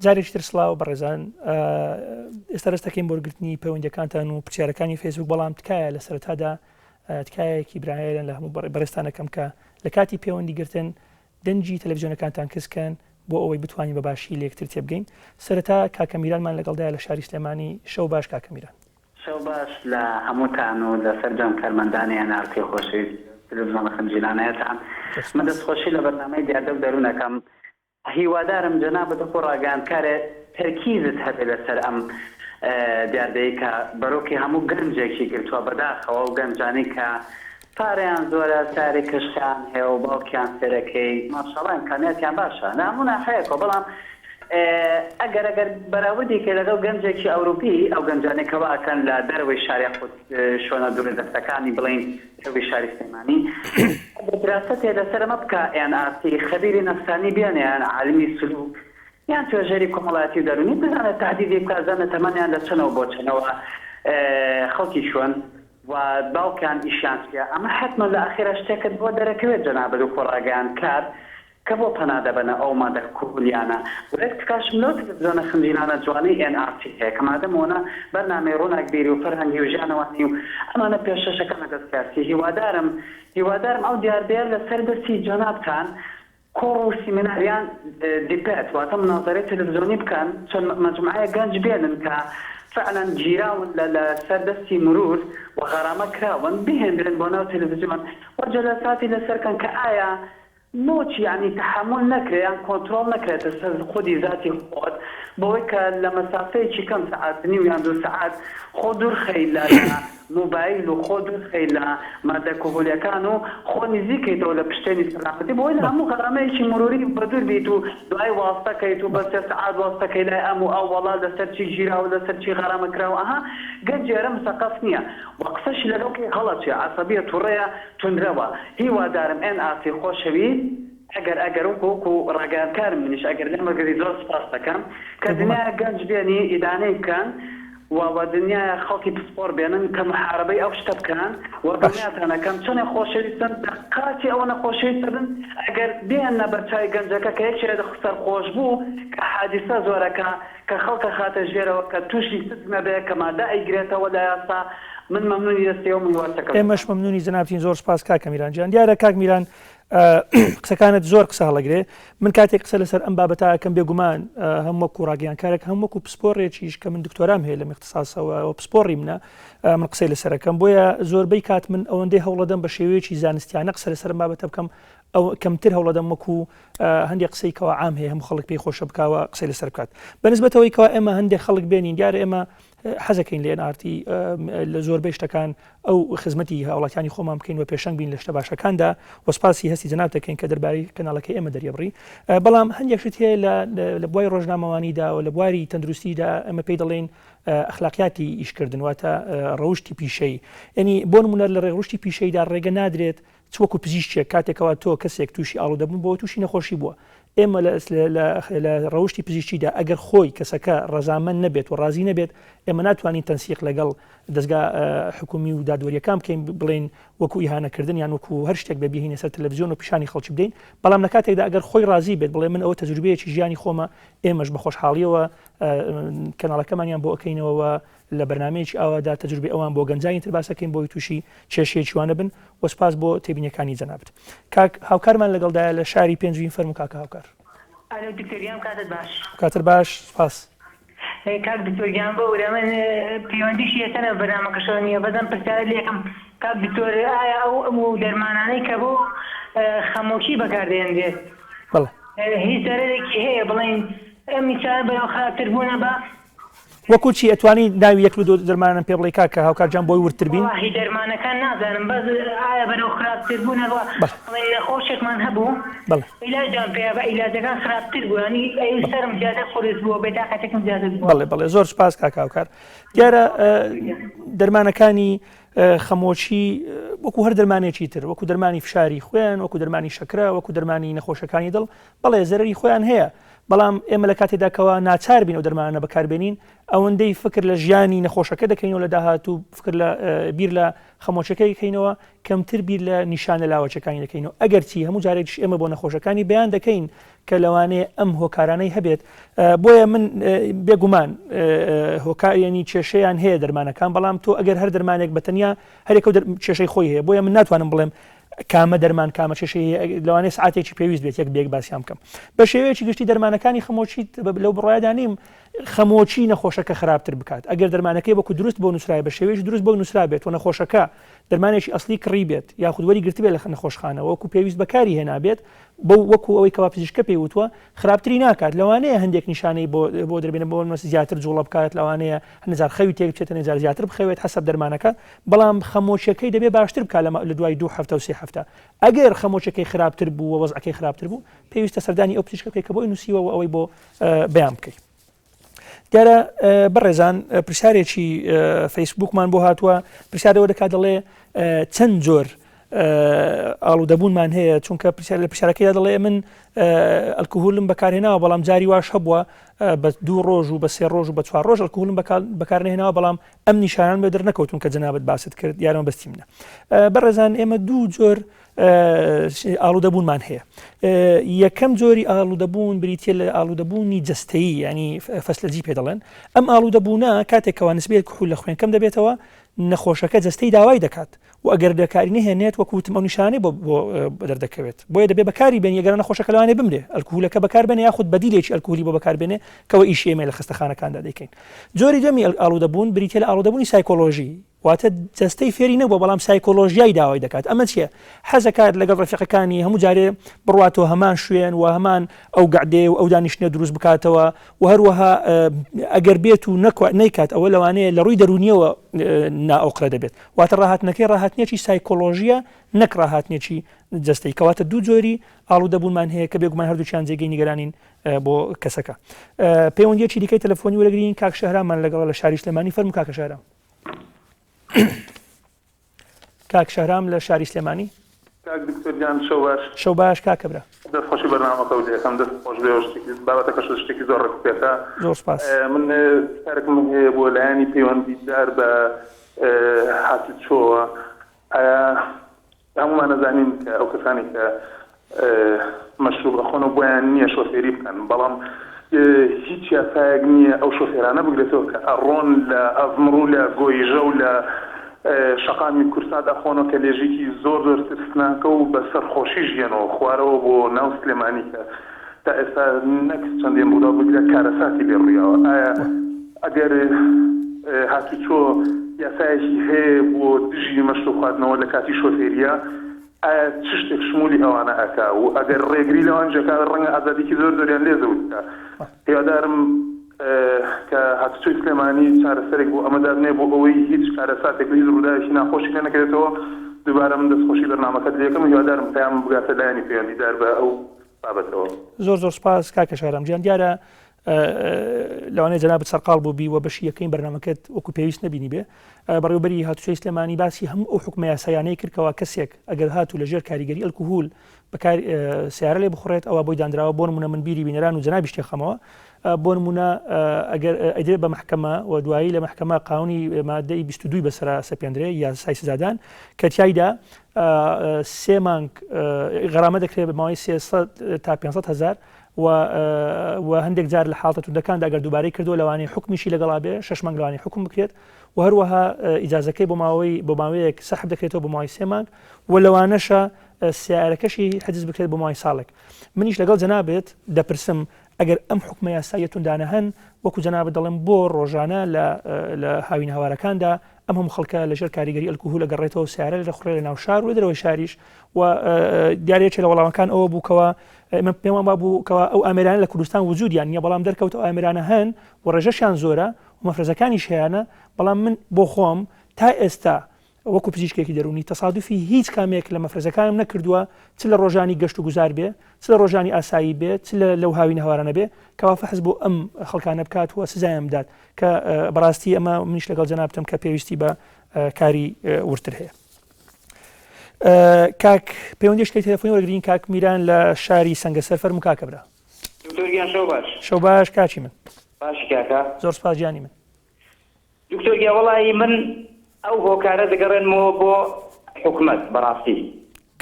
جارێکتر سڵاو بەڕێزان، ئێستا ڕستەکەین بۆ گرتنی پەیوەندیەکانتان و پرسیارەکانی فێسبوک، بەڵام تکایە لە سەرەتادا تکایەکی برایەن لە هەموو بەڕێستانەکەم کە لە کاتی پەیوەندی گرتن دەنجی تەلەڤیزیۆنەکانتان کەسکەن بۆ ئەوەی بتوانین بە باشی لە یەکتر تێبگەین. سەرەتا کاکە میرانمان لەگەڵدایە لە شاری سلێمانی. شەو باش کاکە میران. شەو باش لە هەمووتان و لە سەرجەم کارمەندانیان ئارتی خۆشەویست تەلەڤیزیۆنە خەنجیرانەیەتان. من دەستخۆشی لە بەرنامەی دیاردە و دەروونەکەم. هیوادارم جەنابەت و ڕاگەیاندکارێ تەرکیزت هەبێت لەسەر ئەم دیاردەیە کە بەرۆکی هەموو گەنجێکی گرتووە بەداخەوە و گەنجانی کە پارەیان زۆرە، ساری کشتیان هەیە و باوکیان سەرەکەی ماشەڵڵا ئیمکانیاتیان باشە لە هەموو ناحەیەکەوە. بەڵام ئەگەر بەراوردێکی لەگەڵ گەنجێکی ئەوروپی ئەو گەنجانێکەوە ئەکەن لە دەرەوەی شاری خۆت شۆنە دوورەدەستەکانی بڵین تەوی شاری سلێمانی دراستێ لەسەر ئەمە بکە ئێنئارسی خەبیری نەفسانی بێنێ یان عالمی سلوک یان توێژەری کۆمەڵایەتی و دەرونی بزانێت تهدیدی بکە زانێت تەمەنیان لە چەنەوە بۆ چەنەوە خەڵکی شوێن و باوکیان ئیشیان چییە. ئەمە حتمما لە ئاخیرە شتێکت بۆ دەرەکەوێت جەنابەت و خۆڕاگەیاندکار کە بۆ پەنا دەبەنە ئەو مادە کولیانە وەک کاشم لەو تەلەڤیزیۆنە خەنجیرانە جوانەی NRT هەیە کە مادەمەوەنە بەرنامەی ڕۆناک بیری و فەرهەنگی و ژیانەوەنی و ئەمانە پێشەشەکەمە دەستکاسی. هیوادارم ئەو دیاردەیە لەسەر دەستی جەنابتان کۆڕ و سیمیناریان دیبێت واتە مناظەرەی تەلەڤیزیۆنی بکەن چەند مەجموعەیە گەنج بێنن کە فعلا جیراون لەسەر دەستی مرور و غەرامە کراون بهێنرن بۆ ناو تەلەڤیزیۆن و جەلساتی لەسەرکەن کە ئایا بۆچی یعنی تحمل نەکرێت یان کۆنترۆڵ نەکرێتە سەر خودی ذاتی خۆت بۆی کە لە مەسافەیەکی کەم سەعات نیو یان 2 سەعات خۆ دوورخەی لە موبایل و خۆ دوورخەی لە مادە کۆهۆلیەکان و خۆ نزیکەیتەوە لە پشتێنی سەلامەتی بۆی لە هەموو غەرامەیەکی مروری بەدوور بیت و دوای واستەکەیت و بە 3 سەعات واستەکەی لای ئەم و ئەو وەڵا لەسەر چی ژیرا و لەسەر چی غەرامە کراوە ئەها گەنجێرە مسەقەف نییە و قسەشی لەگەڵ هەڵەچێ عەسەبیە تووڕەیە توندرەوە. هیوادارم NRT خۆشەویست ئەگەر وەکو ڕاگەیاندکارم منیش ئەگەر لەمەگەری زۆر سپاس دەکەم کە دنیای گەنج بێنی ئیدانەی بکەن و دنیای خەڵکی پسپۆر بێنن کە محاربەی ئەو شتە بکەن و دڵنیاتانەکەم چەندێک خۆشەویستن دەقاتی ئەوە نەخۆشەویست بن ئەگەر بێنە بەرچاوی گەنجەکە کە یەکێ سەرخۆش بوو کە حادیسە زۆرەکە کە خەڵکە خاتە ژێرەوە کە تووشی ست نەبێ کە مادە ئەیگرێتەوە لە یاسا. من مەمنونی دەستێەوە من وەرتەکەم. ئێمەش مەمنونی جەنابتین. زۆر سپاس کاکە میرانجیان. دیارە کاک میران قسەکانت زۆر قسە هەڵەگرێ. من کاتێک قسە لەسەر ئەم بابەتەکەم بێگومان هەم وەکو ڕاگەیاندکارێک هەم وەکو پسپۆڕێکیش کە من دکتۆرام هەیە لە اختصاصەوە پسپۆڕی منە من قسەی لەسەرەکەم بۆیە زۆربەی کات من ئەوەندەی هەوڵەدەم بە شێوەیەکی زانستیانە قسە لەسەر بابەتە بکەم ئەو کەمتر هەوڵەدەم وەکو هەندێک قسەی کەوا عام هەیە هەموو خەڵک پێی خۆشە بکاوە قسەی لەسەر بکات بەنسبەتەوەی کەوا ئێمە هەندێک خەڵک بێنین دیارە ئێمە حەزەکەین لە NRT لە زۆربەی شتەکان ئەو خزمەتی هاوڵاتیانی خۆمان بکەین و پێشەنگ بین لە شتە باشەکاندا وەسپاسی هەستی جەناب دەکەین کە دەربارەی کەناڵەکەی ئێمە دەریێبڕی. بەڵام هەندێک شت هەیە لە بواری ڕۆژنامەوانیدا و لە بواری تەندروستیدا ئەمە پێی دەڵێن ئەخلاقیاتی ئیشکردن واتە ڕەوشتی پیشەی. یعنی بۆ نمونە لە ڕێڕشتی پیشەیدا ڕێگە نادرێت چوەکو پزیشکێک کاتێکەوە تۆ کەسێک تووشی ئاڵوودەبوون بۆ تووشی نەخۆشی بووە. ئێمە لە ڕەوشتی پزیشکیدا ئەگەر خۆی کەسەکە ڕەزامەند نەبێت و ڕازی نەبێت ئێمە ناتوانین تەنسیق لەگەڵ دەستگا حکومی و دادوەریەکان بکەین بڵێن وەکو ئیهانەکردن یان وەکو هەر شتێک ببیهینە سەر تەلەڤیزیۆن و پیشانی خەڵکی بدەین. بەڵام لە کاتێکدا ئەگەر خۆی ڕازی بێت بڵێ من ئەوە تەجروبەیەکی ژیانی خۆمە ئێمەش بە خۆشحاڵیەوە کەناڵەکەمانیان بۆ ئەەکەینەوە لە بەرنامەیەکی ئەوەدا تەجروبەی ئەوان بۆ گەنجانی تر باسەکەین بۆی تووشی کێشەیەکی وانە بن و سپاس بۆ تێبینیەکانی جەنابەت. کاک هاوکارمان لەگەڵدایە لە شاری پێنجوین فەرموو کاکە هاوکار. دکتۆریان کاتت باش. کاتر باش سپاس. کاک دکتۆریان بۆ من پەیوەندیشی هێتەنە بەرنامەکەشەوە نییە بەدەم پرسیارە لێ یەکەم کاک دکتۆر ئایا ئەو دەرمانانەی کە بۆ خەمۆکی بەکاردێنرێت هیچ زەرەرێکی هەیە بڵێن میسال بەناو خراپتربوونە بە وەکو چی ئەتوانی ناوی یەک لە دۆ دەرمانان پێ بڵێ کاکە هاوکارجان بۆی ورتر بین؟ وڵاهی دەرمانەکان نازانم بەس ئایا بەناو خراپتربوونەوە بڵێن نەخۆشێکمان هەبوو عیلاجان پێ بە عیلاجەکان خراپتر بوو ینی سەرم زیاتر خۆرس بووە بێتاقەتێکم زیاتر بووە. بەڵێ زۆر سپاس کاکە هاوکار. دیارە دەرمانەکانی خەمۆکی وەکو هەر دەرمانێکی تر وەکو دەرمانی فشاری خوێن وەکو دەرمانی شەکرە وەکو دەرمانی نەخۆشەکانی دڵ بەڵێ زەرەری خۆیان هەیە. بەڵام ئێمە لە کاتێداکەوە ناچار بین و دەرمانە بەکاربێنین ئەوەندەی فکر لە ژیانی نەخۆشەکە دەکەینەوە لە داهاتوو فکر لە بیر لە خەمۆچەکەی دەکەینەوە کەمتر بیر لە نیشانە لاوەچەکانی دەکەینەوە ئەگەرچی هەموو جارێکش ئێمە بۆ نەخۆشەکانی بەیان دەکەین کە لەوانەیە ئەم هۆکارانەی هەبێت بۆیە من بێگومان هۆکارێنی کێشەیان هەیە دەرمانەکان بەڵام تۆ ئەگەر هەر دەرمانێک بەتەنیا هەرێک کێشەی خۆی هەیە بۆیە من ناتوانم بڵێم کامە دەرمان کامە کێشەی لەوانەیە سعاتێکی پێویست بێت یەک بێک باسییان بکەم بە شێوەیەکی گشتی دەرمانەکانی خەمۆچی لەو بڕایدا نیم خەمۆچی نەخۆشەکە خراپتر بکات ئەگەر دەرمانەکەی وەکو دروست بۆ نووسرای بە شێوەیەکی دروست بۆ نووسرا بێت و نەخۆشەکە دەرمانێکی ئەسلی کڕی بێت یاخود وەری گرتی بێت لە نەخۆشخانە وەکو پێویست بەکاری هێنابێت بۆ وەکو ئەوەی کەوا پزیشکە پێی وتووە خراپتری ناکات لەوانەیە هەندێک نیشانەی بۆ دەربێنە بۆ مەسی زیاتر جوڵە بکات لەوانەیە هەنجار خەوی تێک بچێتە نێزار زیاتر بخەوێت حەسەب دەرمانەکە بەڵام خەمۆچیەکەی دەبێت باشتر بکات لە دوای 2 هەفتە و 3 هەفتە ئەگەر خەمۆچەکەی خراپتر بوو و وەزعەکەی خراپتر بوو پێویستە سەردانی ئەو پزیشکە بکەیت کە بۆی نووسیوە و ئەوەی بۆ بەیان بکەیت دیارە بەڕێزان پرسیارێکی فەیسبووکمان بۆ هاتووە پرسیارەوە دەکات دەڵێ چەند جۆر ئاڵوودەبوونمان هەیە چونکە لە پرسیارەکەیدا دەڵێ من ئەلکۆهۆلم بەکارهێناوە بەڵام جاری واش هەبووە بە 2 ڕۆژ و بە 3 ڕۆژ و بە 4 ڕۆژ ئەلکۆهۆلم بەکارهێناوە بەڵام ئەم نیشانان بە دەرنەکەوتون کە جەنابەت باست کرد یارمە بەستی منە بەڕێزان ئێمە 2 جۆر ئاڵوودەبوونمان هەیە یەکەم جۆری ئاڵوودەبوون بریتە لە ئاڵوودەبوونی جەستەیی ینی فەسلەجی پێ دەڵێن ئەم ئاڵوودەبوونە کاتێکەوە نسبەت کحول لە خوێن کەم دەبێتەوە نەخۆشەکە جەستەی داوای دەکات و ئەگەر دەکاری نهێنێت وەکوتم ئەو نیشانەی بۆ دەردەکەوێت بۆیە دەبێت بەکاری بێن یەگەر نەخۆشەکە لەوانێ بمرێ ئەلکۆهۆلەکە بەکاربێنێ یاخود بەدیلێکی ئەلکۆهۆلی بۆ بەکاربێنێ کەەوە ئیشی ئێمە لە خستەخانەکاندا دەکەین جۆری دومی ئاڵوودەبوون بریتە لە ئاڵوودەبوونی سایکۆلۆژی واتە جەستەی فێری نەبووە بەڵام سایکۆلۆژیای داوای دەکات ئەمە چییە حەزەکات لەگەڵ ڕفیقەکانی هەموو جارێ بڕواتەوە هەمان شوێن و هەمان ئەو گەعدێ و ئەو دانیشتنە دروست بکاتەوە و هەروەها ئەگەر بێت و نەیکات ئەوە لەوانەیە لە ڕووی دەرونیەوە نائۆقرە دەبێت واتە ڕاهاتنەکەی ڕاهاتنیەکی سایکۆلۆژیە نەک ڕاهاتنیەکی جەستەی کەواتە 2 جۆری ئاڵوودەبوونمان هەیە کە بێگومان هەردووچیان جێگەی نیگەرانین بۆ کەسەکە پەیوەندیەکی دیکەی تەلەفۆنی وەرەگرین کاک شەهراممان لەگەڵ لە شاری سلێمانی فەرموو کاکە شەهرام کاک شەهرام لە شاری سلێمانی شەو باش کاکە برا دەستخۆشی بەرنامەکە و دەکەم دەستخۆش بێ بابەتەکەش شتێکی زۆر ڕێکوپێتە زۆر سپاس من کارێکم هەیە بۆ لایەنی پەیوەندیدار بە هاتوچۆوە هەمومان نەزانین کە ئەو کەسانی کە مەشروب ئەخۆن و بۆیان نییە شۆفێری بکەن بەڵام هیچ یاسایەک نییە ئەو شۆفێرانە بگرێتەوە کە ئەڕۆن لە ئەزمڕ و لە گۆیژە و لە شەقامی کورسا دەخۆنەوە کە لێژێکی زۆر زۆر ترسناکە و بە سەرخۆشی ژیانەوە خوارەوە بۆ ناو سلێمانی کە تا ئێستا نەک چەندێن بوودا بگرە کارەساتی لێڕوویەوە ئایا ئەگەر هاتوچۆ یاسایەکی هەیە بۆ دژی مەشروب خواردنەوە لە کاتی شۆفێریە ئایا چ شتێک شمولی ئەوانە ئەکا و ئەگەر ڕێگری لەوانجەکە ڕەنگە ئازادیکی زۆر زۆریان لێزەوتکە هیوادارم کە هاتوچۆی سلێمانی چارەسەرێک بۆ ئەمەدا بنێ بۆ ئەوەی هیچ کارەساتێک هیچ ڕووداوێکی ناخۆشی لێ نەکرێتەوە دووبارە من دەستخۆشی بەرنامەکەت لێ یەکەم هیوادارم پێیان بگاتە لایەنی پەیوەندیدار بە ئەو بابەتەوە زۆر سپاس کاکە شەهرام گیان دیارە لەوانەیە جەنابەت سەرقاڵ بوو بی و بەشی یەکەین بەرنامەکەت وەکو پێویست نەبینی بێ بەڕێوەبەری هاتوچۆی سلێمانی باسی هەموو ئەو حکومە یاسایانەی کردکەوە کەسێک ئەگەر هاتوو لەژێر کاریگەری ئەلکۆهۆل بەکار سیارە لێ بخڕێت ئەوە بۆی دانراوە بۆ نمونە من بیری بینەران و جەنابی شتێخەمەوە بۆ نمونە ئەگەر ئەدرێت بە محکەمە و دوایی لە محکەمە قانونی مادەی 22 بەسەرا سەپێندرێ یاسای سزادان کە تیایدا 3 مانگ غەرامە دەکرێت بە ماوەی 300 تا 500,000 و هەندێک جار لە حاڵەتە توندەکاندا ئەگەر دووبارەی کردو لەوانەیە حکمیشی لەگەڵا بێ 6 مانگ لەوانەیە حکم بکرێت و هەروەها ئیجازەکەی بۆ ماوەیەک سەحب دەکرێتەوە بۆ ماوەی 3 مانگ و لەوانەشە سیارەکەشی حجز بکرێت بۆ ماوەی ساڵێک منیش لەگەڵ جەنابێت دەپرسم ئەگەر ئەم حکومە یاساییە توندانە هەن وەکو جەنابەت دەڵێن بۆ ڕۆژانە لە هاوین هاوارەکاندا ئەم هەموو خەڵکە لەژێر کاریگەری ئەلکۆهۆل ئەگەڕێتەوە سیارە لەخڕێ لە ناو شار و دەرەوەی شاریش و دیارێکی لە وەڵامەکان ئەوە بووکەوە پێمان بابووکەوە ئەو ئامێرانە لە کوردستان وجودیان نییە بەڵام دەرکەوتە ئامێرانە هەن و ڕێژەشیان زۆرە و مەفرەزەکانیش هەیەە بەڵام من بۆ خۆم تا ئێستا وەکو پزیشکێکی دەرونی تەسادوفی هیچ کامێک لە مەفرەزەکانم نەکردووە چ لە ڕۆژانی گەشت و گوزار بێ چ لە ڕۆژانی ئاسایی بێت چ لەو هاوین هەوارانە بێ کەوا حەز بۆ ئەم خەڵکانە بکات و سزایان بدات کە بەڕاستی ئەمە منیش لەگەڵ جەنابتم کە پێویستی بە کاری ورتر هەیە کاک پەیوەندیشتی تەلەفۆنی وەرگرین کاک میران لە شاری سەنگەسەر فەرموو کاکە برا دکتۆر شەو باش شەو باش کاچی من باشی کاکە زۆر سپاس گیانی من دکتۆر وەڵی من ئەو هۆکارە دەگەڕێنمەوە بۆ حکومەت بەڕاستی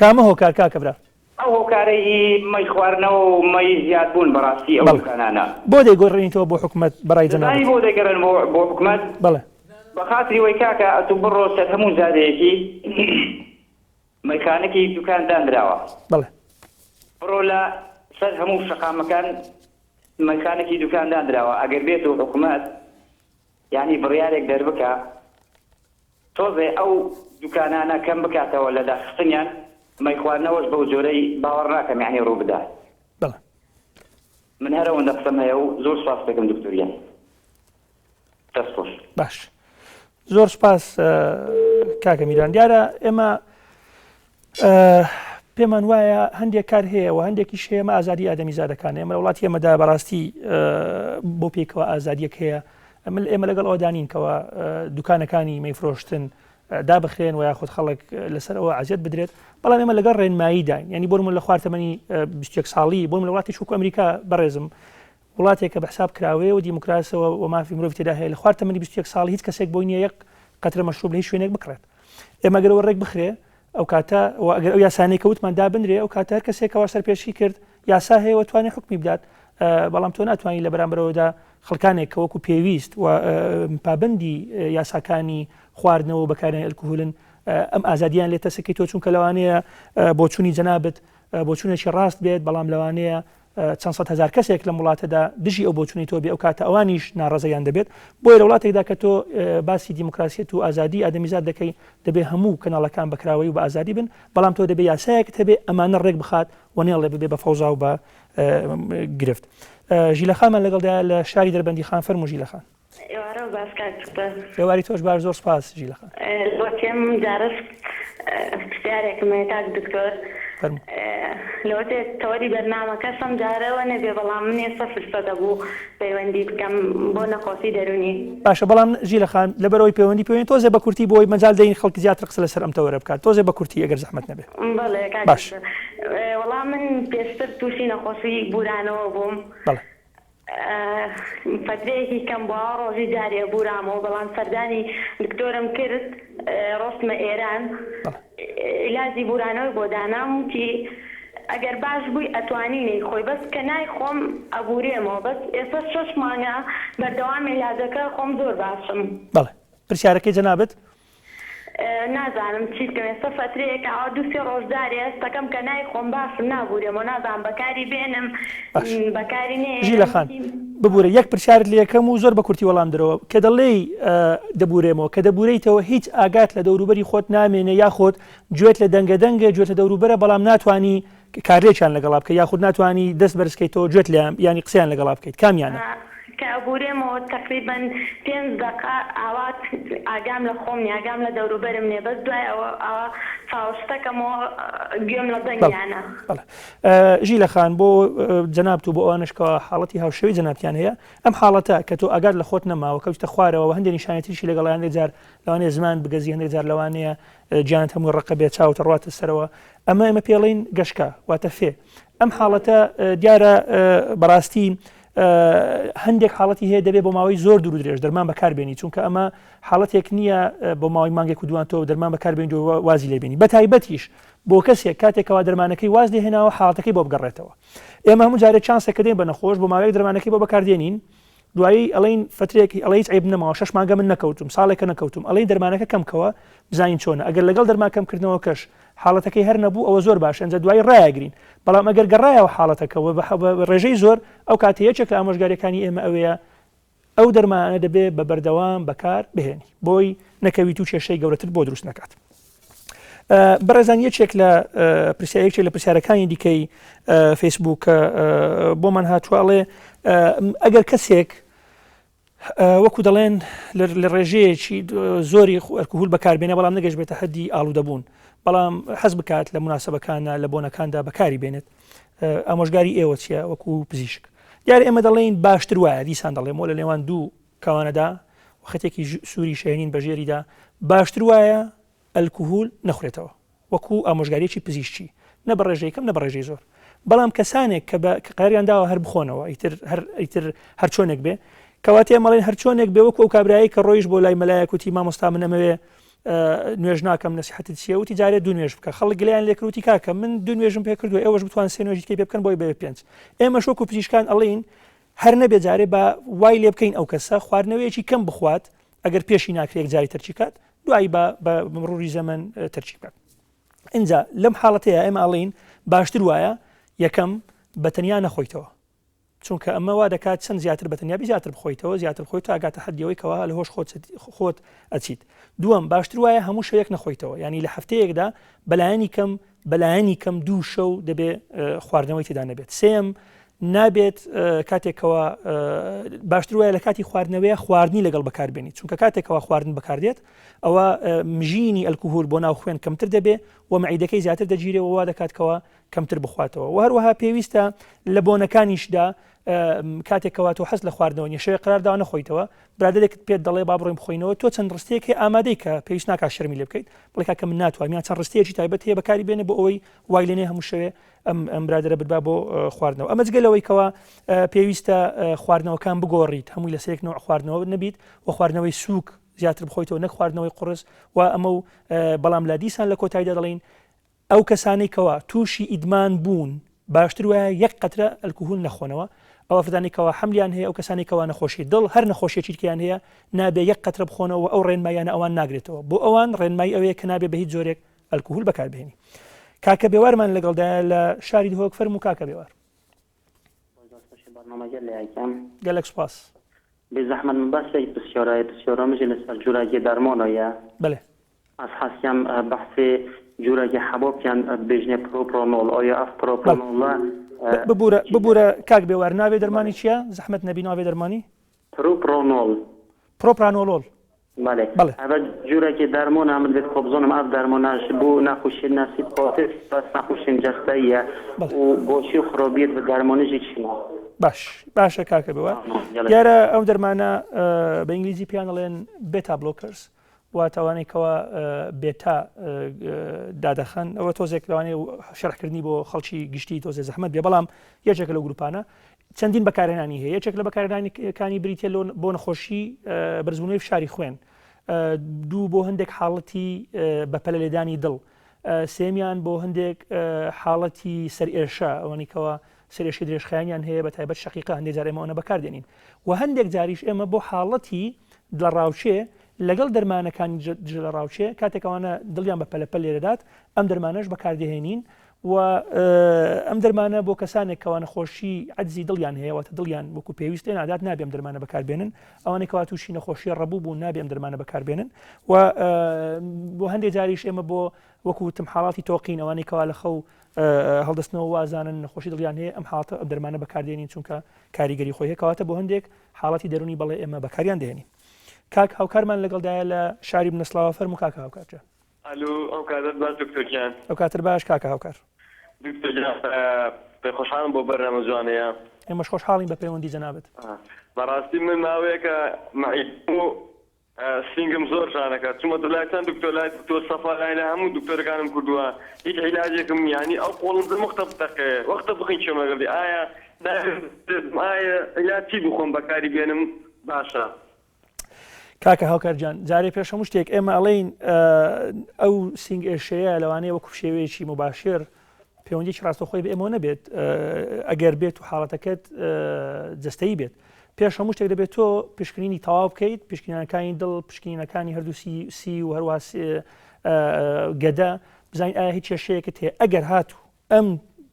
کامە هۆکار کاکەبرا ئەو هۆکارەی مەی خواردنەوە و مەی زیادبوون بەڕاستی ئەو دوکانانە بۆ دەیگۆڕێنیتەوە بۆ حکومەت بەڕای جەنابەت بۆ دەگەڕێنەوە بۆ حکومەت بەڵێ بە خاتری وەی کاکە ئەتوو بڕۆ سەر هەموو زادەیەکی مەکانێکی دوکان دانراوە بەڵێ بڕۆ لە سەر هەموو شەقامەکان مەکانێکی دوکان دانراوە ئەگەر بێتەوە حکومەت یعنی بڕیارێک دەربکە تۆزێ ئەو دوکانانە کەم بکاتەوە لە داخستنیان مەی خواردنەوەش بەو جۆرەی باوەڕ ناکەم یعنی ڕوو بدات بەڵێ من هەرەوەندە قسەم هەیە و زۆر سپاس دەکەم دکتۆریان دەست خۆش باش زۆر سپاس کاکە میران دیارە ئێمە پێمان وایە هەندێک کار هەیە و هەندێکیش هەیە ئەمە ئازادی ئادەمیزادەکان ئێمە وڵاتی ئێمەدا بەڕاستی بۆ پێکەوە ئازادیەک هەیە ئێمە لەگەڵ ئەوە دانینکەوە دوکانەکانی مەیفرۆشتن دابخرێن و یاخود خەڵک لەسەرەوە عزیەت بدرێت بەڵام ئێمە لەگەڵ ڕێنمایی داین ینی بۆ من لە خواردەمەنی 21 ساڵی بۆ من لە وڵاتی شوکو ئەمریکا بەڕێزم وڵاتێکە بە حساب کراوێ و دیموکراسەوە و مافی مرۆڤ تێدا هەیە لە خواردەمەنی 21 ساڵی هیچ کەسێک بۆی نییە یەک قەترە مەشروب لە هیچ شوێنێک بکڕێت ئێمە گەرەوە ڕێک بخرێ ئەو کاتە ئەگەر ئەو یاسانەی کەوتمان دابنرێ ئەو کاتە هەر کەسێکەوە سەرپێشی کرد یاسا هەیە توانێ حکمی بدات بەڵام تۆ ناتوانانی لە بەرامبەرەوەدا خەڵکانێک کە وەکو پێویست و پابندی یاساکانی خواردنەوە بەکارێنی ئەلکۆهۆلن ئەم ئازادیان لێتە سەکەی تۆ چونکە لەوانەیە بۆ چوونی جەنابەت بۆ چوونێکی ڕاست بێت بەڵام لەوانەیە چەند سەد هەزار کەسێک لە وڵاتەدا دژی ئەو بۆ چوونی تۆ بێ ئەو کاتە ئەوانیش ناڕەزەیان دەبێت بۆیە لە وڵاتێکدا کە تۆ باسی دیموکراسیەت و ئازادی ئادەمیزاد دەکەی دەبێ هەموو کەناڵەکان بەکراوی و بە ئازادی بن بەڵام تۆ دەبێ یاسایەکت هەبێ ئەمانە ڕێک بخات و نێڵێ ببێ بە فەوزا و بە گرفت ژیلەخانمان لەگەڵدا لە شاری دەربەندی خان فەرموو ژیلەخان ئێواری تۆش باش زۆر سپاس ژیلەخان وەکێم جارش پرسیارێکم هەیە کاک دکتۆر لەوەتێ تەوەری بەرنامەکەشم جارەوە نەبێ بەڵام من ئێستا فرسەتە بوو پەیوەندی بکەم بۆ نەخۆشی دەرونی باشە بەڵام ژیلەخان لەبەرەوەی پەیوەندی تۆزێ بە کورتی بۆی مەجال دەین خەڵکی زیاتر قسە لەسەر ئەم تەوەرە بکات تۆزێ بە کورتی ئەگەر زەحمەت نەبێ بەڵێ باش وەڵام من پێشتر تووشی نەخۆشی بورانەوە بووم فترەیەکی کەم بووە ڕۆژی جارێ بورامەوە بەڵام سەردانی دکتۆرم کرد ڕۆستمە ئێران عیلاجی بورانەوەی بۆ دانام وتی ئەگەر باش بووی ئەتوانینی خۆی بەس کە نایخۆم ئەبورێمەوە بەس ئێستا 6 مانگە بەردەوام عیلاجەکە خۆم زۆر باشم بەڵێ پرسیارەکەی جەنابەت نازانم چیت کەم ئێستا فترەیەکە ئەوە 2-3 ڕۆژدارێ ئێستەکەم کە نایخۆم باشم نابورێمەوە نازانم بەکاری بێنم بەکاری نێ ژیلەخان ببوورە یەک پرسیارت لێ یەکەم و زۆر بە کورتی وەڵام درەوە کە دەڵێی دەبورێمەوە کە دەبورێیتەوە هیچ ئاگات لە دەوروبەری خۆت نامێنێ یاخۆت گوێت لە دەنگە گوێت لە دەوروبەرە بەڵام ناتوانی کارێکیان لەگەڵا بکەیت یاخود ناتوانی دەست بەرزکەیتەوە گوێت لیان ینی قسەیان لەگەڵا بکەیت کامیانە کە ئەبورێمەوە تقریباً 5 دقیقە ئاوات ئاگام لە خۆم ئاگام لە دەوروبەرم نێ بەس دوای ئەوە فاوشتەکەمەوە گوێم لە دەنگیانە ژیلەخان بۆ جەنابەت و بۆ ئەوانشکەوە حاڵەتی هاوشێوەی جەنابەتیان هەیە ئەم حاڵەتە کە تۆ ئاگات لە خۆت نەماوە کەوتە خوارەوە هەندێک نیشانەتیشی لەگەڵ هەندێک جار لەوانەیە زمان بگەزی هەندێک جار لەوانەیە گیانت هەموو ڕقە بێت چاوتە ڕواتە سەرەوە ئەمە پێڵین گەشکە واتە فێ ئەم حاڵەتە دیارە بەڕاستی هەندێک حاڵەتی هەیە دەبێت بۆ ماوەی زۆر دوور درێژ دەرمان بەکاربێنی چونکە ئەمە حاڵەتێک نییە بۆ ماوەی مانگێک و دوان تۆ دەرمان بەکاربێنی و وازی لێبێنی بە تایبەتیش بۆ کەسێک کاتێکەوە دەرمانەکەی واز لێهێناوە حاڵەتەکەی بۆ بگەڕێتەوە ئێمە هەموو جارێک چانسەکە دێن بە نەخۆش بۆ ماوەیەک دەرمانەکەی بۆ بەکاردێنین دوایی ئەڵین فترێکی ئەڵی عیب نەماوە 6 مانگە من نەکەوتم ساڵێکە نەکەوتم ئەڵین دەرمانەکە کەمکەوە بزانین چۆنە ئەگەر لەگەڵ دەرماکەمکردنەوە کەش حاڵەتەکەی هەر نەبوو ئەوە زۆر باش ئەنجە دوای ڕایگرین بەڵام ئەگەر گەڕایەوە حاڵەتەکەەوە بە ڕێژەی زۆر ئەو کاتەیەکێک لە ئامۆژگاریەکانی ئێمە ئەوەیە ئەو دەرمانە دەبێت بە بەردەوام بەکار بهێنی بۆی نەکەویت و کێشەی گەورەتر بۆ دروست نکات بەڕێزان یەکێک لە پرسیارێکێک لە پرسیارەکانی دیکەی فیسبووکە بۆمان هاتوواڵێ ئەگەر کەسێک وەکو دەڵێن لە ڕێژەیەکی زۆری ئەلکۆهۆل بەکاربێنە بەڵام نەگەشت بێتە حەدی ئاڵوودەبوون بەڵام حەز بکات لە مناسبەکانە لە بۆنەکاندا بەکاری بێنێت ئامۆژگاری ئێوە چیە وەکو پزیشک دیارە ئێمە دەڵێن باشتر وایە دیسان دەڵێمەوە لە نێوان دوو کەوانەدا وەختێکی سووری شێنین بەژێریدا باشتر وایە ئەلکۆهۆل نەخورێتەوە وەکو ئامۆژگاریەکی پزیشکی نە بە ڕێژەیەکەم نە بە ڕێژەی زۆر بەڵام کەسانێک کە قەریان داوە هەر بخۆنەوە ئیتر هەر چۆنێک بێ کەواتێ مەڵێن هەر چۆنێک بێ وەکو ئەو کابرایی کە ڕۆیش بۆ لای مەلایەک وتی مامۆستا من ئەمەوێ نوێژ ناکەم نەسیحەتت چییە وتی جارێ دو نوێژ بکە خەڵک گلیان لێکروتی کاکە من دو نوێژم پێ کردو ئێوەش بتوان سێ نوێژی پێ بکەن بۆی بێ 5 ئێمە شۆک و پزیشکان ئەڵین هەر نەبێ جارێ بە وای لێ بکەین ئەو کەسە خواردنەوەیەکی کەم بخوات ئەگەر پێشی ناکرێت جاری تەرچی کات دوایی بە مڕوری زەمن تەرچی بکات. اینجا لەم حاڵەتەیە ئێمە ئەڵین باشتر وایە یەکەم بەتەنیا نەخۆیتەوە چونکە ئەمە وا دەکات چەند زیاتر بەتەنیا زیاتر بخۆیتەوە زیاتر خۆیت تا ئاگاتە حەدیەوەی کەوا لە هۆش خۆت ئەچیت. دووەم باشتر وایە هەموو شەوێک نەخۆیتەوە ینی لە هەفتەیەکدا بەلایەنی کەم دوو شەو دەبێ خواردنەوەی تێدا نەبێت. سێم نابێت کاتێکەوە باشتر وایە لە کاتی خواردنەوەیە خواردنی لەگەڵ بەکاربێنیت چونکە کاتێکەوە خواردن بەکاردێت ئەوە مژینی ئەلکوهۆل بۆ ناو خوێن کەمتر دەبێ و مەعیدەکەی زیاتر دەگیرێەوە وا دەکاتکەوە کەمتر بخواتەوە و هەروەها پێویستە لە بۆنەکانیشدا کاتێکەوە تۆ حەز لە خواردنەوە نیشەیە قراردا نەخۆیتەوە برادێک پێت دەڵێ با بڕۆین بخۆینەوە تۆ چەند ڕستەیەکی ئامادەی کە پێویست ناکات شەرمی لێ بکەیت بڵێ کاکە من ناتوانم یان چەند ڕستەیەکی تایبەت هەیە بەکاری بێنێ بۆ ئەوەی وای لێنێ هەموو شەوێ ئەم برادرە بتبا بۆ خواردنەوە. ئەمە جگەلەوەی کەوا پێویستە خواردنەوەکان بگۆڕیت هەمووی لەسەرێک نوع خواردنەوە نەبیت و خواردنەوەی سووک زیاتر بخۆیتەوە نەک خواردنەوەی قڕس و ئەمە و بەڵام لا دیسان لە کۆتاییدا دەڵین ئەو کەسانەی کەوا تووشی ئیدمان بوون باشتر وایە یەک قەترە ئەلکوهۆل نەخۆنەوە ئەوە فدانێکەوە حملیان هەیە ئەو کەسانێکەوە نەخۆشی دڵ هەر نەخۆشیێکیان هەیە نابێ یەک قەترە بخۆنەوە ئەو ڕێنمایانە ئەوان ناگرێتەوە بۆ ئەوان ڕێنمایی ئەوەیە کە نابێ بە هیچ جۆرێک ئەلکوهۆل بەکاربێنی. کاکە بێوارمان لەگەڵدایە لە شاری دهۆک فەرموو کاکە بێوار. گەلێک سوپاس. بزحمت من بس بسیارە مژی لەسەر جوراگی دەرمانەیە. بەڵێ. ئەس حەسیام بەحثی جوراگی حەبۆکیان بێژنێ پرۆپرۆنۆل ئایا ئەف پرۆپرۆنۆڵە ببوورە کاک بێوار ناوێ دەرمانی چییە؟ زەحمەت نەبی ناوێ دەرمانی؟ پرۆپرانۆڵ. بله. اول جوری که درمان عمل بید خبزانم اف درمانش بو نخوشی نسید قاطع بس نخوشی جستاییه و باشی و خرابیت و درمانش چینا. باشه کاکە بێوار. یارە ئەو دەرمانە بە ئینگلیزی پیان دەڵێن بێتا بلۆکرز واتەوانێکەوە بێتا دادەخەن ئەوە تۆزێک لەوانەیە شەرحکردنی بۆ خەڵکی گشتی تۆزێ زەحمەت بێ بەڵام یەکێکە لەو گروپانە چەندین بەکارهێنانی هەیە یەکێک لە بەکارهێنانیەکانی بریتە بۆ نەخۆشی بەرزبوونەوەی فشاری خوێن دوو بۆ هەندێک حاڵەتی بەپەلە لێدانی دڵ سێمیان بۆ هەندێک حاڵەتی سەرئێرشە ئەوانێکەوە سەرێشی درێژخایانیان هەیە بە تایبەت شەقیقە هەندێک جار ئێمەوە بەکاردێنین و هەندێک جاریش ئێمە بۆ حاڵەتی دڵڕاوچێ لەگەڵ دەرمانەکانی جلە ڕاوچێ کاتێکەوانە دڵیان بە پەلەپەل لێرەدات ئەم دەرمانەش بەکاردەهێنین و ئەم دەرمانە بۆ کەسانێکەوە نەخۆشی عەجزی دڵیان هەیەوەتە دڵیان وەکو پێویستێ نادات نابێم دەرمانە بەکاربێنن ئەوانێکەوە تووشی نەخۆشی ڕەبوو بوو نابێم دەرمانە بەکاربێنن و بۆ هەندێک جاریش ئێمە بۆ وەکو تم حاڵاتی تۆقین ئەوانێکەوە لە خەو هەڵدەستنەوە وازانن نەخۆشی دڵیان هەیە ئەم حاڵاتە ئەم دەرمانە بەکاردێنین چونکە کاریگەری خۆی هەیەکەواتە بۆ هەندێک حاڵاتی دەرونی بەڵێ ئێمە بەکاریان دێنین. کاک هاوکارمان لەگەڵدایە لە شاری بنەسلاوە فەرموو کاکە هاوکارجە. ئەلو ئەو کاتت باش دکتۆرجان. ئەو کاتر باش کاکە هاوکار. دکتۆرجان پێ خۆشحاڵم بۆ بەرنامە جوانەیە. ئێمەش خۆشحاڵین بە پەیوەندی جەنابەت. بەڕاستی من ماوەیەکە سینگم زۆر شانەکە چوومە لای چەند دکتۆر لای دکتۆر سەفا لای لە هەموو دکتۆرەکانم کردووە هیچ عیلاجێکم یانی ئەو قۆڵم مختە بتەقێ وەختە بخین چێمەگەڵی ئایا عیلاج چی بخۆم بەکاری بێنم باشە. کاکە هاوکارجان جارێ پێش هەموو شتێک ئێمە ئەڵێین ئەو سینگ ئێشەیە لەوانەیە وەکو شێوەیەکی مباشر پەیوەندیی ڕاستەخۆی بە ئێمە نەبێت ئەگەر بێت و حاڵەتەکەت جەستەیی بێت پێش هەموو شتێک دەبێت تۆ پشکنینی تەواو بکەیت پشکنینەکانی دڵ پشکنینەکانی هەردوو سی و هەروە گەدە بزانین ئایا هیچ کێشەیەکت هەیە ئەگەر هاتوو ئەم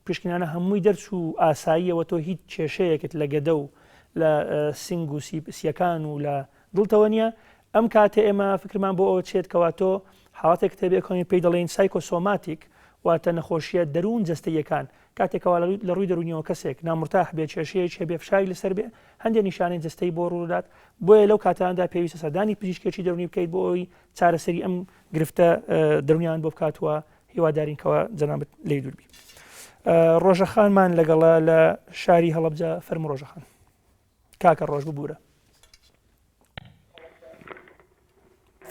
پشکنانە هەمووی دەرچوو ئاساییەوە تۆ هیچ کێشەیەکت لە گەدە و لە سنگ و سیەکان و لە دڵتەوە نییە ئەم کاتێ ئێمە فکرمان بۆ ئەوە چێت کەوا تۆ حاڵەتێک کتێبێکەکەی پێی دەڵێن سایکۆسۆماتیک واتە نەخۆشیە دەروون جەستەیەکان کاتێکەوە لە ڕووی دەرونیەوە کەسێک نامرتاح بێ کێشەیەک هەبێ فشاری لەسەر بێ هەندێک نیشانەی جەستەی بۆ ڕوودات بۆیە لەو کاتاندا پێویستە سەردانی پزیشکێکی دەرونی بکەیت بۆ ئەوی چارەسەری ئەم گرفتە دەرونیان بۆ بکاتوە هیوادارینکەوە جەنابەت لێی دووربی. ڕۆژەخانمان لەگەڵا لە شاری هەڵەبجە فەرموو ڕۆژەخان. کاکە ڕۆژ ببوورە.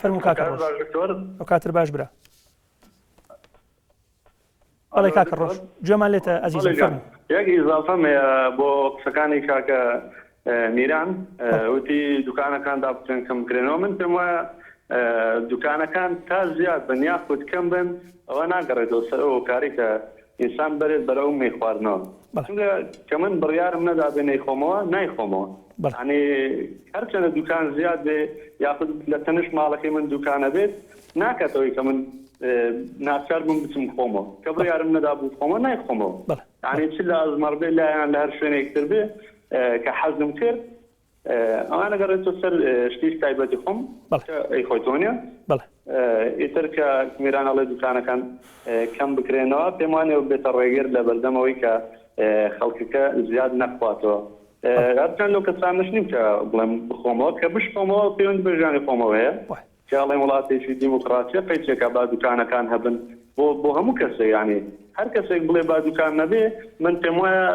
فەرموو کاکە ڕۆژ. ئەو کاتر باش برا. بەڵێ کاکە ڕۆژ گوێمان لێتە ئەزیزم فەرموو. یەک ئیزافەم بۆ قسەکانی کاکە میران وتی دوکانەکان دابچێن کەم کرێنەوە من پێم وایە دوکانەکان تا زیاد بن یاخود کەم بن ئەوە ناگەڕێتەوە سەر ئەو کاری کە ئینسان بەرێت بەرەو مێ خواردنەوە چونکە کە من بڕیارم نەدا بێ نەیخۆمەوە نایخۆمەوە یعنی هەرچەنە دوکان زیاد بێ یاخود لە تەنش ماڵەکەی من دوکانە بێت ناکاتەوەی کە من ناچار بم بچم خۆمەوە کە بڕیارم نەدا بوو خۆمە نایخۆمەوە یعنی چ لە ئەزمەڕ بێ لایەن لە هەر شوێنێکتر بێ کە حەزم کرد ئەوانە گەڕێتەوە سەر شتیش تایبەتی خۆم ئەی خۆیتەوە نیە ئیتر کە میرانەڵێ دوکانەکان کەم بکرێنەوە پێم وانێ بێتە ڕێگەر لە بەردەمەوەی کە خەڵکەکە زیاد نەخواتەوە هەرچەند لەو کەسانش نیم کە بڵێم بخۆمەوە کە بشخۆمەوە پەیوەندی بە ژیانی خۆمەوە هەیە کاڵێ وڵاتێکی دیموکراتیە قەیچێکە با دوکانەکان هەبن بۆ هەموو کەسێ یعنی هەر کەسێک بڵێ با دوکان نەبێ من پێم وایە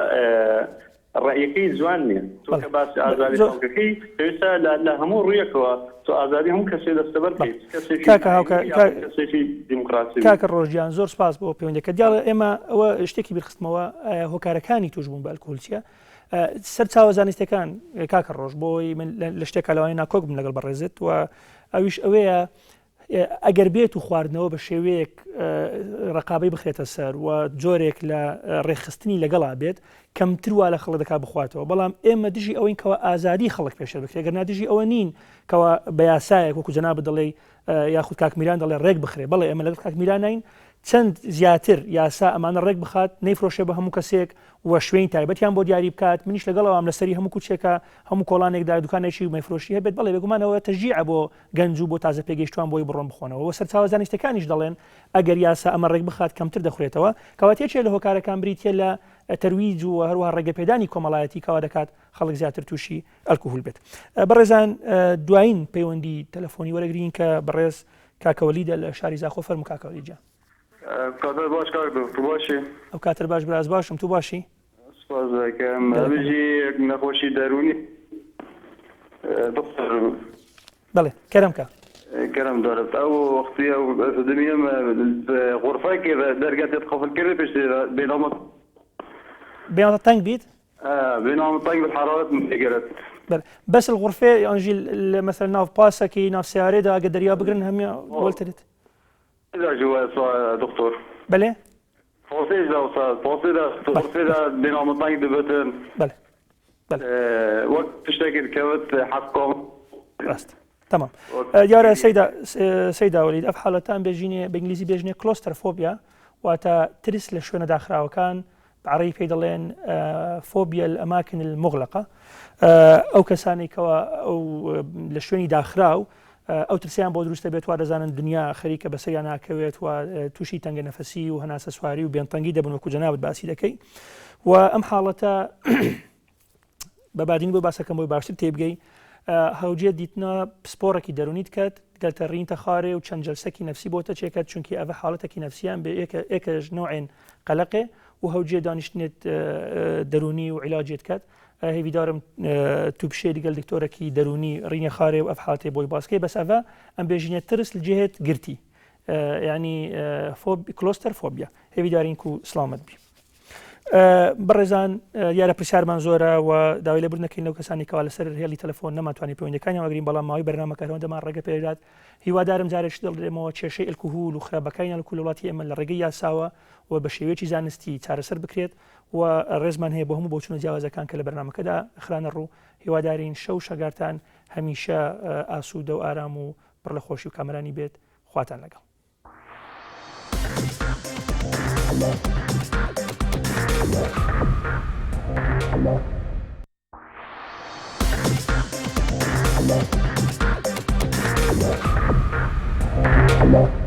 ڕێیەکەی جوان نییە تۆ کە باسی ئازادی خەڵکەکەی پێویستە لە هەموو ڕوویەکەوە تۆ ئازادی هەموو کەسێ دەستەبەر بکەیت کەسێکی دیموکراسی. کاکە ڕۆژگیان زۆر سپاس بۆ پەیوەندیەکە دیاڵە ئێمە ئەوە شتێکی بیرخستمەوە هۆکارەکانی توش بوون بە ئەلکۆهۆلچیە سەر چاوە زانستیەکان کاکە ڕۆژ بۆی من لە شتێکە لەوانی ناکۆک بم لەگەڵ بەڕێزت و ئەویش ئەوەیە ئەگەر بێت و خواردنەوە بە شێوەیەک ڕقابەی بخرێتە سەر و جۆرێک لە ڕێخستنی لەگەڵا بێت کەمتر وا لە خەڵک دەکا بخواتەوە بەڵام ئێمە دژی ئەوەین کەەوە ئازادی خەڵک پێشە بکرێت ئەگەر نادژی ئەوە نین کەەوە بە یاسایەک وەکو جەناب دەڵێ یاخود کاکمیران دەڵێ ڕێک بخرێ بەڵێ ئێمە لەگەڵ کاکمیران نین چەند زیاتر یاسا ئەمانە ڕێک بخات نەیفرۆشێ بە هەموو کەسێک و شوێن تایبەتیان بۆ دیاری بکات منیش لەگەڵەوەم لەسەری هەموو کوچێکە هەموو کۆڵانێکدا دوکانێکی مەیفرۆشی هەبێت بەڵێ بێگومانەوە تەژیع بۆ گەنج و بۆ تازە پێگەیشتوان بۆی بڕۆن بخۆنەوە وە سەرچاوە زانستیەکانیش دەڵێن ئەگەر یاسا ئەمە ڕێک بخات کەمتر دەخورێتەوە کەواتێکێ لە هۆکارەکان بریتە لە تەرویج و هەروە ڕێگەپێدانی کۆمەڵایەتی کەوا دەکات خەڵک زیاتر تووشی ئەلکۆهۆل بێت. بەڕێزان دوایین پەیوەندی تەلەفۆنی وەرەگرین کە بەڕێز کاکەوەلیدە لە شاری زاخۆ فەرموو کاکەوەلی جان. کاتر باش کار تو باشی؟ ئەو کاتر باش براز باشم تو باشی؟ سپاس دەکەم بژی نەخۆشی دەرونی دکتۆر بەڵێ کەرەمکە كرم دارت او وقتي او دنيا غرفك درجات قفل كري باش بينامط تانك بيت بينامط طنق بالحراره متغيرت بس الغرفه يعني مثلا ناف باسكي ناف سياره دا قدر يا بقرن هم ولترت لا جوا دكتور بله فوسيج دا استاذ فوسيج دا بينامط طنق دبتن بله وقت تشتكي الكبت حقهم راست تمام دیارە سەیدا وەلید ئەف حاڵەتان بێژینێ بە ئینگلیزی بێژنێ کلۆستەرفۆبیا واتە ترس لە شوێنە داخراوەکان بەعەرەبی پێی دەڵێن فۆبیا الأماكن المغلقة ئەو کەسانی کەەوە ئەو لە شوێنی داخراو ئەو ترسیان بۆ دروستە بێت وا دەزانن دنیا خەریکە بەسەریان ناکەوێت و تووشی تەنگە نەفەسی و هەناسە سواری و بێنتەنگی دەبن وەکو جەنابەت باسی دەکەی و ئەم حاڵەتە بەبادین بۆ باسەکەم بۆی باشتر تێبگەی هەوجێ دیتنە پسپۆڕێکی دەرونیت کات گەلتە ڕینتە خارێ و چەند جەلسەکی نەفسی بۆتە چێکات چونکی ئەوە حاڵەتێکی نەفسیان بێ ئێکەش نوعێن قەلەقێ و هەوجێ دانیشتنێت دەرونی و عیلاجێت کات هێویدارم تو بشێ دیگەل دکتۆرەکی دەرونی ڕینە خارێ و ئەف حاڵەتێ بۆی باسکەی بەس ئەوە ئەم بێژینێت ترس لەجێهێت گرتی یعنی کلۆستەر فۆبیا هێویدارین و سلامت بی. بەڕێزان یارە پرسیارمان زۆرە و داوای لێبوور نەکەین لەو کەسانی کەوا لەسەر هێڵی تەلەفۆن نەماتوانانی پەیوەندەکانیان وەگرین بەڵام ماوەی بەرنامەکەەوەندەمان ڕێگە پێدات هیوادارم جارێک دڵێمەوە کێشەی ئەلکۆهۆل و خراپەکانیان لە وڵاتی ئێمە لە ڕێگەی یاساوە و بە شێوەیەکی زانستی چارەسەر بکرێت و ڕێزمان هەیە بۆ هەموو بۆچوونە جیاوازەکان کە لە بەرنامەکەدا خرانە ڕوو هیوادارین شەو شەگارتان هەمیشە ئاسوودە و ئارام و پڕ لە خۆشی و کامەرانی بێت خواتان لەگەڵ. Allah